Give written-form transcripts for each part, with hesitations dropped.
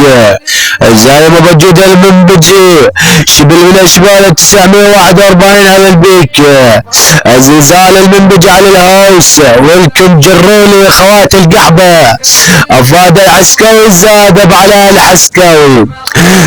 بيك زي ما بجود المنبجي شبل من اشبال 941 على البيك الزلزال المنبجي على الهوس والكم جرولي خوات القحبة افاد العسكوي زاد بعلى العسكوي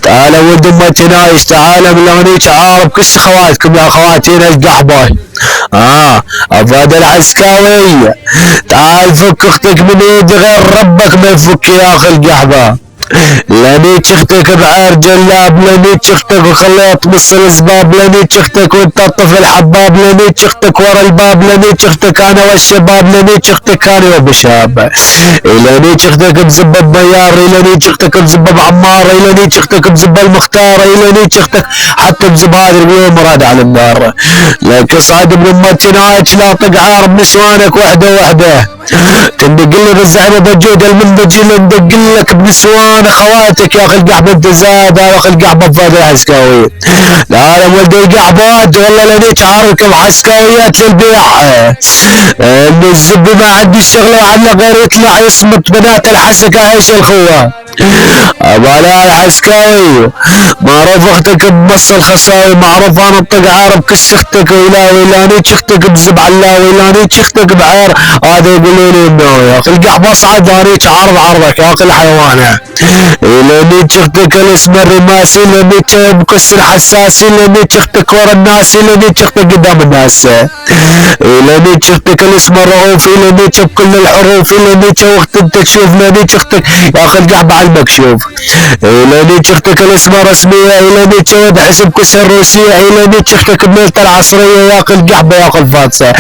تعالوا ولد امتي نايش تعالوا من لونيك عارب كش خواتكم يا خواتينا القحبة افاد العسكاوي تعال فك اختك من ايد غير ربك ما يفك يا اخي القحبة لاني شختك بعار جلاب لاني شختك وخليت نص الاسباب لاني شختك وانت الطفل حباب لاني شختك ورا الباب لاني شختك انا والشباب لاني شختك انا وبشاب لاني شختك بزبة بيار لاني شختك بزبة بعمار لاني شختك بزبة المختار لاني شختك حتى بزبادر اليوم مراد على النار لك صعد من امتي نايتش لا طق عارب نسوانك وحده وحده تندق لي بالزعمه بجود المنبجي ندق لك بنسوان خواتك يا اخي القحبه انت زاد يا اخي القحبه بفادي العسكاوي لا يا ولد القحبات والله لانيك عاركم عسكاويات للبيع ان الزب ما عندي الشغله وعلى غير يطلع يصمت بنات الحسكه عيش الخوه ابالا العسكاوي معروف اختك بمص الخصاوي معروف انا الطق عارب كس اختك ولاوي لاني اختك بزب علاوي لاني اختك بعير هذا يقولوا لي انه يا اخي القحبه صعد لانيك عارب عربك يا اخي الحيوانه لاني اختك الاسم الرماسي لاني بكس الحساسي لاني اختك ورا الناس لاني اختك قدام الناس لاني اختك الاسم الرؤوفي لاني بكل الحروف لاني وقت انت تشوف لاني اختك يا اخي القحبه على المكشوف لاني اختك الاسم الرسميه لاني بحسب كس الروسيه لاني اختك بليله العصريه يا اخي القحبه يا اخي الفاتسه